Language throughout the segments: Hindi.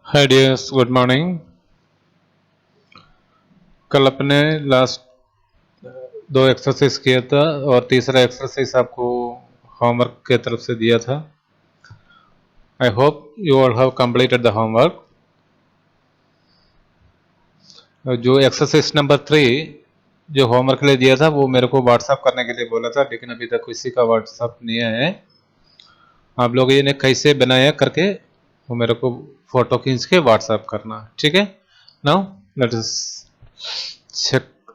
हाय डियर्स, गुड मॉर्निंग। कल अपने लास्ट दो एक्सरसाइज किया था और तीसरा एक्सरसाइज आपको होमवर्क के तरफ से दिया था। I hope you all have completed the homework. जो एक्सरसाइज नंबर 3 जो होमवर्क के लिए दिया था वो मेरे को व्हाट्सअप करने के लिए बोला था, लेकिन अभी तक किसी का व्हाट्सअप नहीं आया है। आप लोग ये कैसे बनाया करके वो मेरे को फोटो खींच के व्हाट्सअप करना, ठीक है। Now let us check.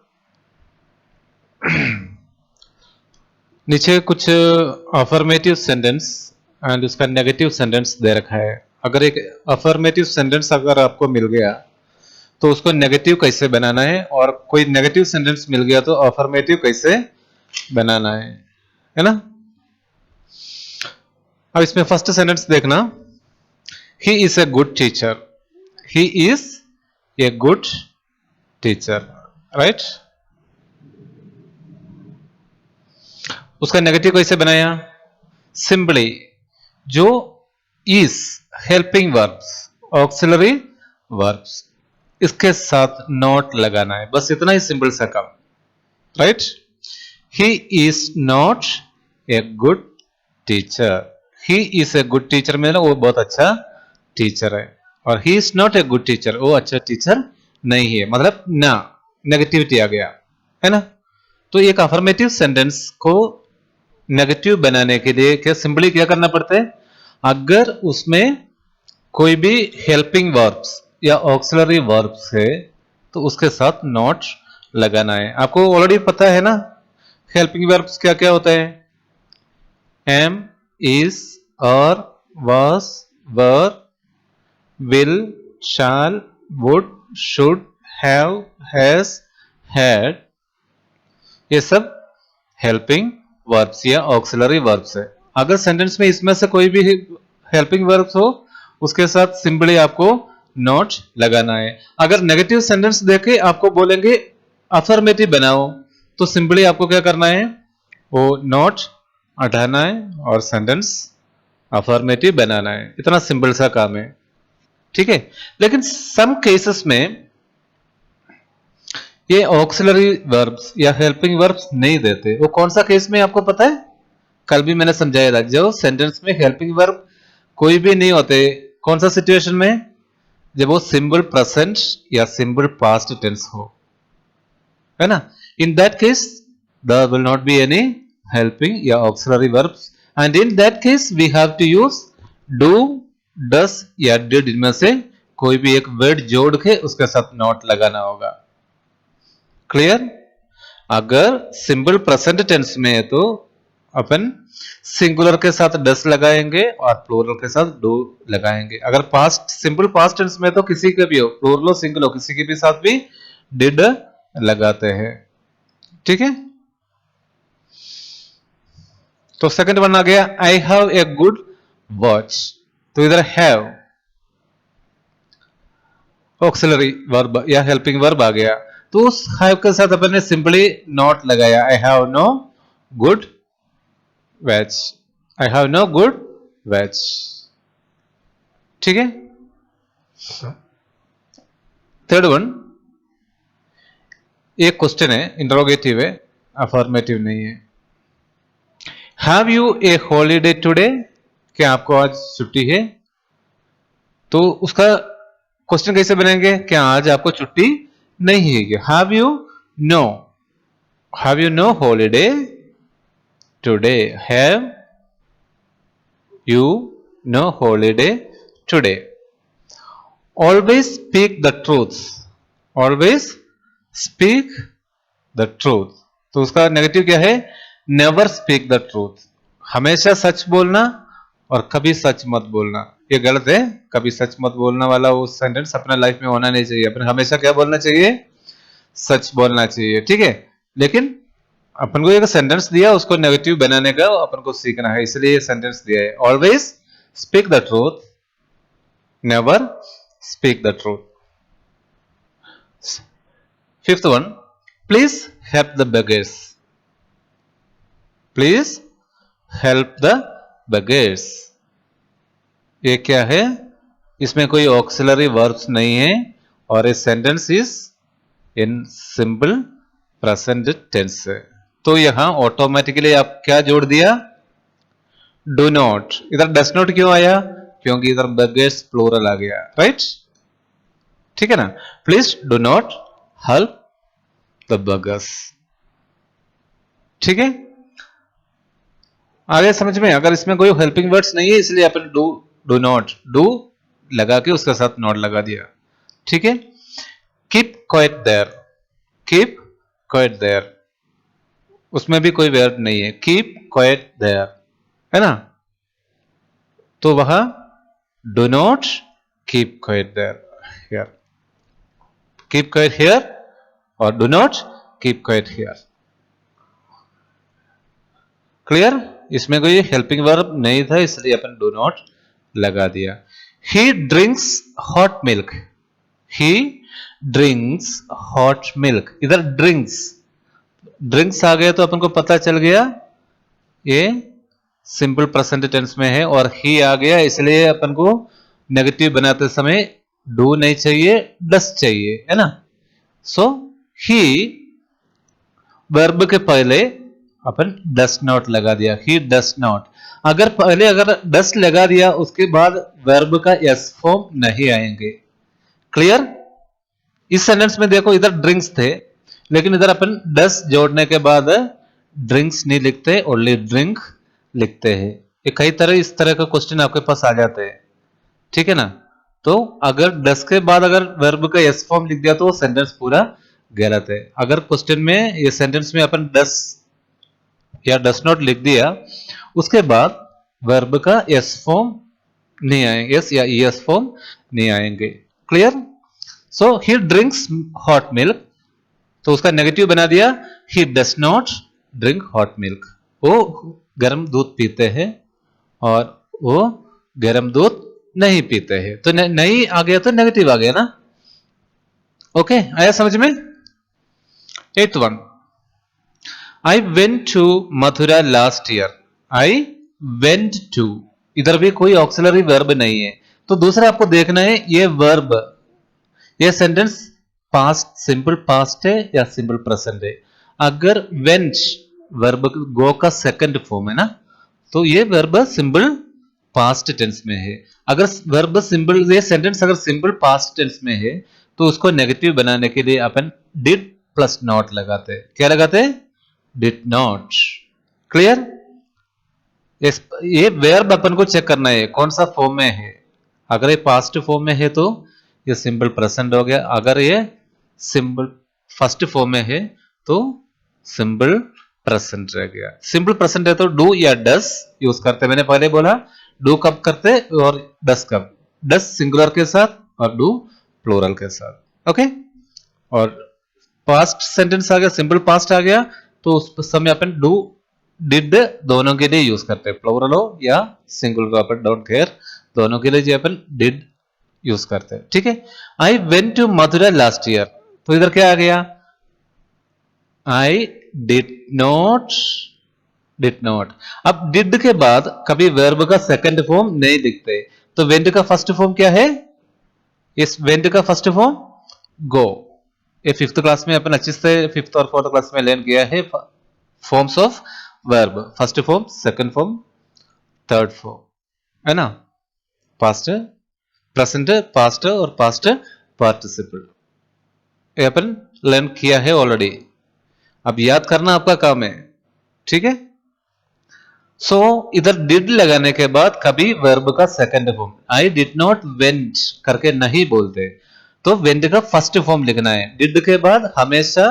नीचे कुछ अफर्मेटिव सेंटेंस एंड उसका नेगेटिव सेंटेंस दे रखा है। अगर एक अफर्मेटिव सेंटेंस अगर आपको मिल गया तो उसको नेगेटिव कैसे बनाना है, और कोई नेगेटिव सेंटेंस मिल गया तो अफर्मेटिव कैसे बनाना है ना। अब इसमें फर्स्ट सेंटेंस देखना, he is a good teacher. He is a good teacher, right. उसका नेगेटिव कैसे बनाया? सिंपली जो is helping verbs, auxiliary verbs, इसके साथ नॉट लगाना है, बस इतना ही सिंपल सा काम, right. He is not a good teacher. He is a good teacher में ना वो बहुत अच्छा टीचर है, और he is not a good teacher वो अच्छा टीचर नहीं है, मतलब ना नेगेटिविटी आ गया, है ना। तो एक अफर्मेटिव सेंटेंस को नेगेटिव बनाने के लिए क्या सिंपली क्या करना पड़ता है? अगर उसमें कोई भी हेल्पिंग वर्ब्स या ऑक्सिलरी वर्ब्स है तो उसके साथ नॉट लगाना है। आपको ऑलरेडी पता है ना हेल्पिंग वर्ब्स क्या क्या होता है? एम, इज, और, was, were, will, shall, would, should, have, has, had, ये सब हेल्पिंग वर्ब्स या ऑक्सिलरी वर्ब्स है। अगर सेंटेंस में इसमें से कोई भी हेल्पिंग वर्ब्स हो उसके साथ सिंपली आपको नॉट लगाना है। अगर नेगेटिव सेंटेंस देके आपको बोलेंगे अफर्मेटिव बनाओ तो सिंपली आपको क्या करना है? वो नॉट हटाना है और सेंटेंस अफर्मेटिव बनाना है। इतना सिंपल सा काम है, ठीक है। लेकिन सम केसेस में ये ऑक्सिलरी वर्ब्स या हेल्पिंग वर्ब्स नहीं देते। वो कौन सा केस में आपको पता है? कल भी मैंने समझाया था, जो सेंटेंस में हेल्पिंग वर्ब कोई भी नहीं होते। कौन सा सिचुएशन में? जब वो सिंपल प्रेजेंट या सिंपल पास्ट टेंस हो, है ना। In that case there will not be any helping या auxiliary verbs, and in that case we have to use do, does या डिड, इनमें से कोई भी एक वर्ड जोड़ के उसके साथ नॉट लगाना होगा। क्लियर? अगर सिंपल प्रेजेंट टेंस में है तो अपन सिंगुलर के साथ डस लगाएंगे और प्लूरल के साथ डू लगाएंगे। अगर पास्ट सिंपल पास्ट टेंस में तो किसी के भी हो, प्लूरल हो सिंगल हो, किसी के भी साथ भी डिड लगाते हैं, ठीक है। तो सेकंड वन आ गया, I have a good watch. तो इधर हैव ऑक्सिलरी वर्ब या हेल्पिंग वर्ब आ गया, तो उस हैव के साथ अपन ने सिंपली नॉट लगाया, I have no good watch. I have no good watch, ठीक है। थर्ड वन, एक क्वेश्चन है, इंटरोगेटिव है, अफर्मेटिव नहीं है। Have you a holiday today? क्या आपको आज छुट्टी है? तो उसका क्वेश्चन कैसे बनाएंगे? क्या आज आपको छुट्टी नहीं है? Have you know, have you know holiday today, have you know holiday today. Always speak the truth, always speak the truth. तो उसका नेगेटिव क्या है? नेवर स्पीक द ट्रूथ, हमेशा सच बोलना और कभी सच मत बोलना। ये गलत है, कभी सच मत बोलना वाला वो सेंटेंस अपने लाइफ में होना नहीं चाहिए। अपन हमेशा क्या बोलना चाहिए? सच बोलना चाहिए, ठीक है। लेकिन अपन को एक सेंटेंस दिया, उसको नेगेटिव बनाने का अपन को सीखना है, इसलिए ये सेंटेंस दिया है, always speak the truth, never speak the truth. Fifth one, please help the beggars, please help the beggars। ये क्या है? इसमें कोई ऑक्सिलरी वर्ब्स नहीं है और ये sentence is in simple present tense है। तो यहां ऑटोमेटिकली आप क्या जोड़ दिया? Do not. इधर डस नॉट क्यों आया? क्योंकि इधर बेगर्स प्लूरल आ गया, राइट? ठीक है ना? Please do not help the beggars. ठीक है, आगे समझ में? अगर इसमें कोई हेल्पिंग वर्ड्स नहीं है इसलिए अपन डू डू नॉट, डू लगा के उसके साथ नॉट लगा दिया। ठीक है, keep quiet there, keep quiet there, उसमें भी कोई वर्ब नहीं है, कीप क्वाइट देयर, है ना? तो वहां do not keep quiet there, here, keep quiet here और do not keep quiet here. Clear? इसमें कोई हेल्पिंग वर्ब नहीं था इसलिए अपन डू नॉट लगा दिया। ही ड्रिंक्स हॉट मिल्क, ही ड्रिंक्स हॉट मिल्क, इधर ड्रिंक्स, ड्रिंक्स आ गया तो अपन को पता चल गया ये सिंपल प्रेजेंट टेंस में है, और ही आ गया इसलिए अपन को नेगेटिव बनाते समय डू नहीं चाहिए, डस चाहिए, है ना? सो ही वर्ब के पहले अपन डस नॉट लगा दिया, ही डस नॉट। अगर पहले अगर डस लगा दिया उसके बाद वर्ब का एस फॉर्म नहीं आएंगे। क्लियर? इस सेंटेंस में देखो इधर ड्रिंक्स थे लेकिन इधर अपन डस जोड़ने के बाद ड्रिंक्स नहीं लिखते, ओनली ड्रिंक लिखते हैं। ये कई तरह इस तरह का क्वेश्चन आपके पास आ जाते हैं, ठीक है ना? तो अगर डस के बाद अगर वर्ब का एस फॉर्म लिख दिया तो वो सेंटेंस पूरा गलत है। अगर क्वेश्चन में ये सेंटेंस में अपन डस या डस नॉट लिख दिया उसके बाद वर्ब का एस फॉर्म नहीं आएंगे, एस या ईएस फॉर्म नहीं आएंगे। Clear? So he drinks hot milk, तो उसका नेगेटिव बना दिया, he does not drink hot milk. वो गर्म दूध पीते हैं और वो गर्म दूध नहीं पीते हैं। तो नहीं आ गया तो नेगेटिव आ गया ना? ओके, आया समझ में? 8th one, I went to Mathura last year, I went to, इधर भी कोई ऑक्सिलरी वर्ब नहीं है तो दूसरा आपको देखना है ये वर्ब, ये सेंटेंस पास्ट, सिंपल पास्ट है या सिंपल प्रेजेंट है। अगर वेंट वर्ब गो का सेकंड फॉर्म है ना, तो ये वर्ब सिंपल पास्ट टेंस में है। अगर वर्ब सिंपल, ये सेंटेंस अगर सिंपल पास्ट टेंस में है तो उसको नेगेटिव बनाने के लिए अपन डिड प्लस नॉट लगाते हैं। क्या लगाते हैं? Did not. क्लियर? ये वर्ब अपन को चेक करना है कौन सा फॉर्म में है। अगर ये पास्ट फॉर्म में है तो ये सिंपल प्रेजेंट हो गया, अगर ये सिंपल फर्स्ट फॉर्म में है तो सिंपल प्रेजेंट रह गया। सिंपल प्रेजेंट है तो डू या डस यूज करते, मैंने पहले बोला डू कब करते और डस कब, डस सिंगुलर के साथ और डू प्लूरल के साथ। ओके, और पास्ट सेंटेंस आ गया, सिंपल पास्ट आ गया तो उस समय अपन डू डिड दोनों के लिए यूज करते हैं, प्लूरल हो या सिंगुलर हो, अपन डोंट केयर, दोनों के लिए जो अपन डिड यूज करते हैं। ठीक है, I went to Mathura last year, तो इधर क्या आ गया? I did not, did not. अब डिड के बाद कभी वर्ब का सेकंड फॉर्म नहीं दिखते, तो वेंट का फर्स्ट फॉर्म क्या है? इस वेंट का फर्स्ट फॉर्म गो। ये 5th क्लास में अपन अच्छे से 5th और 4th क्लास में लर्न किया है forms of verb, first form, second form, third form, है ना? पास्ट, प्रेजेंट, पास्ट और पास्ट पार्टिसिपल, ये अपन लर्न किया है ऑलरेडी। अब याद करना आपका काम है, ठीक है? सो इधर डिड लगाने के बाद कभी वर्ब का second form, I did not went करके नहीं बोलते, तो वेंट का फर्स्ट फॉर्म लिखना है। डिड के बाद हमेशा,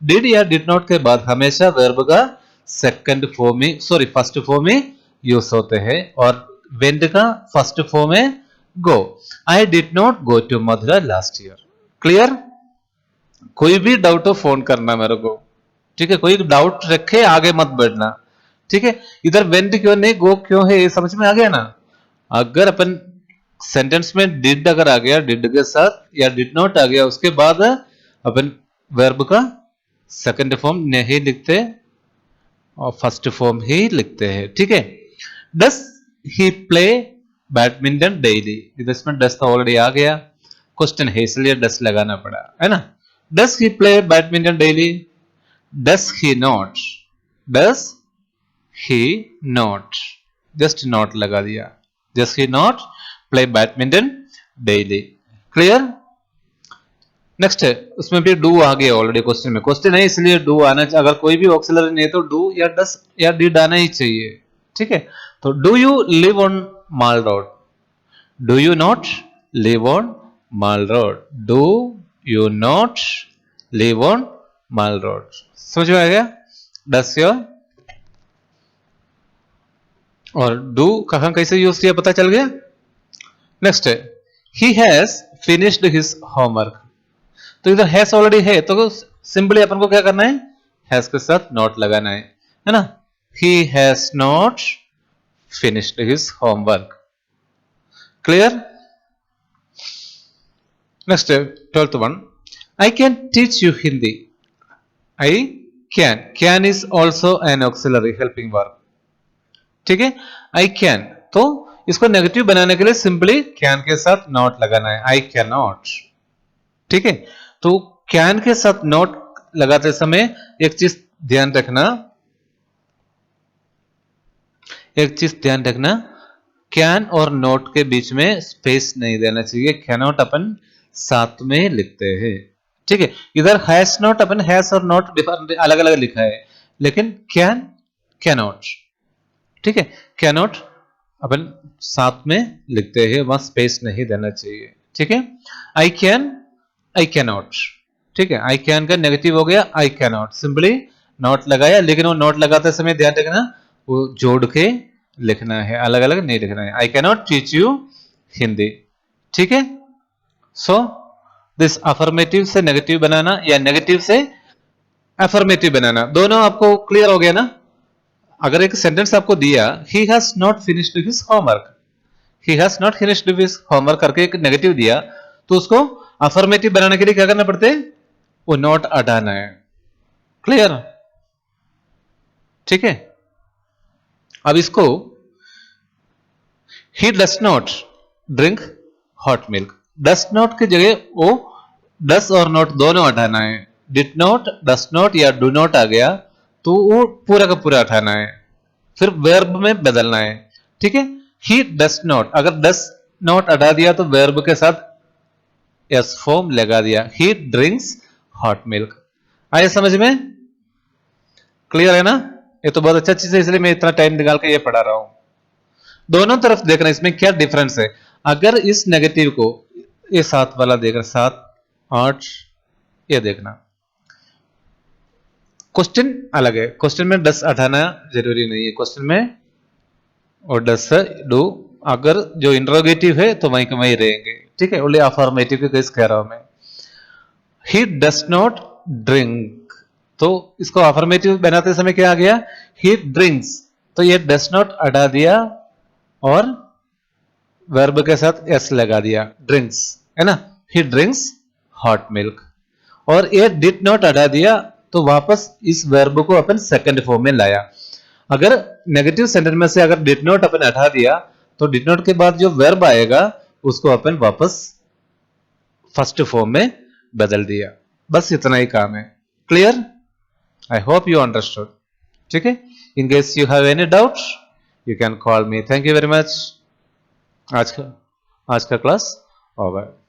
डिड या डिड नॉट के बाद हमेशा वर्ब का सेकंड फॉर्म ही, सॉरी फर्स्ट फॉर्म ही यूज होते हैं, और वेंट का फर्स्ट फॉर्म है go. I did not go to Mathura last year. Clear? कोई भी डाउट हो फोन करना मेरे को, ठीक है? कोई डाउट रखे आगे मत बढ़ना, ठीक है? इधर वेंट क्यों नहीं, गो क्यों है, ये समझ में आ गया ना? अगर अपन सेंटेंस में डिड अगर आ गया, डिड के साथ, या डिड नॉट आ गया, उसके बाद अपन वर्ब का सेकंड फॉर्म नहीं लिखते और फर्स्ट फॉर्म ही लिखते हैं, ठीक है? डस ही प्ले बैडमिंटन डेली, इसमें डस तो ऑलरेडी आ गया, क्वेश्चन है इसलिए डस लगाना पड़ा, है ना। Does he play badminton daily, does he not, does he not, just not लगा दिया, does he not play badminton daily. Clear. Next है, उसमें भी डू आ गया ऑलरेडी क्वेश्चन में, क्वेश्चन है इसलिए डू आना चाहिए, अगर कोई भी ऑक्सिलरी नहीं है तो डू या डस या डिड आना ही चाहिए, ठीक है। तो do you live on mall road, do you not live on mall road, do you not live on mall road, समझ में आ गया। डस योर और डू कहां कैसे यूज किया पता चल गया। नेक्स्ट है, he has finished his homework, तो इधर हैज ऑलरेडी है तो सिंपली अपन को क्या करना है, हैज के साथ नॉट लगाना है ना। He has not finished his homework. Clear. Next 12th one, I can teach you Hindi, I can is also an auxiliary helping verb, ठीक है। आई कैन, तो इसको नेगेटिव बनाने के लिए सिंपली कैन के साथ नॉट लगाना है, आई कैन नॉट, ठीक है। तो कैन के साथ नॉट लगाते समय एक चीज ध्यान रखना, कैन और नॉट के बीच में स्पेस नहीं देना चाहिए, कैनॉट अपन साथ में लिखते हैं, ठीक है। इधर हैज नॉट अपन हैज और नॉट अलग अलग लिखा है, लेकिन कैन कैनॉट, ठीक है, कैनॉट अपन साथ में लिखते हैं, वहां स्पेस नहीं देना चाहिए, ठीक है। आई कैन, आई कैनॉट, ठीक है, आई कैन का नेगेटिव हो गया आई कैनॉट, सिंपली नॉट लगाया, लेकिन वो नॉट लगाते समय ध्यान रखना वो जोड़ के लिखना है, अलग अलग नहीं लिखना है। I cannot teach you Hindi, ठीक है। सो दिस अफर्मेटिव से नेगेटिव बनाना या नेगेटिव से अफर्मेटिव बनाना, दोनों आपको क्लियर हो गया ना। अगर एक सेंटेंस आपको दिया, he has not finished his homework, he has not finished his homework करके एक नेगेटिव दिया, तो उसको अफर्मेटिव बनाने के लिए क्या करना पड़ता है, वो नॉट हटाना है। क्लियर, ठीक है। अब इसको he does not drink hot milk, does not की जगह वो डस और नॉट दोनों हटाना है, डिड नॉट डस नॉट या डू नॉट आ गया तो वो पूरा का पूरा हटाना है, फिर वर्ब में बदलना है, ठीक है। ही डस नॉट, अगर डस नॉट हटा दिया तो वर्ब के साथ एस फॉर्म लगा दिया, ही ड्रिंक्स हॉट मिल्क। आया समझ में, क्लियर है ना। ये तो बहुत अच्छा चीज है, इसलिए मैं इतना टाइम निकाल के ये पढ़ा रहा हूं। दोनों तरफ देखना इसमें क्या डिफरेंस है। अगर इस नेगेटिव को ये 7 वाला देखना, 7 8 ये देखना, क्वेश्चन अलग है, क्वेश्चन में 10 हटाना जरूरी नहीं है, क्वेश्चन में और 10 डू, अगर जो इंट्रोगेटिव है तो वहीं के वहीं रहेंगे, ठीक है। ओनली अफर्मेटिव के केस कह रहा हूं मैं। ही डस नॉट ड्रिंक, तो इसको अफर्मेटिव बनाते समय क्या आ गया, ही ड्रिंक्स, तो ये डस नॉट हटा दिया और वर्ब के साथ एस लगा दिया, ड्रिंक्स, है ना। ही ड्रिंक्स हॉट मिल्क, और ये डिड नॉट हटा दिया तो वापस इस वर्ब को अपन सेकंड फॉर्म में लाया। अगर नेगेटिव सेंटेंस में से अगर डिड नॉट अपन हटा दिया तो डिड नॉट के बाद जो वर्ब आएगा उसको अपन वापस फर्स्ट फॉर्म में बदल दिया, बस इतना ही काम है। Clear, I hope you understood, ठीक है। In case you have any doubt you can call me. Thank you very much. आज का क्लास ओवर।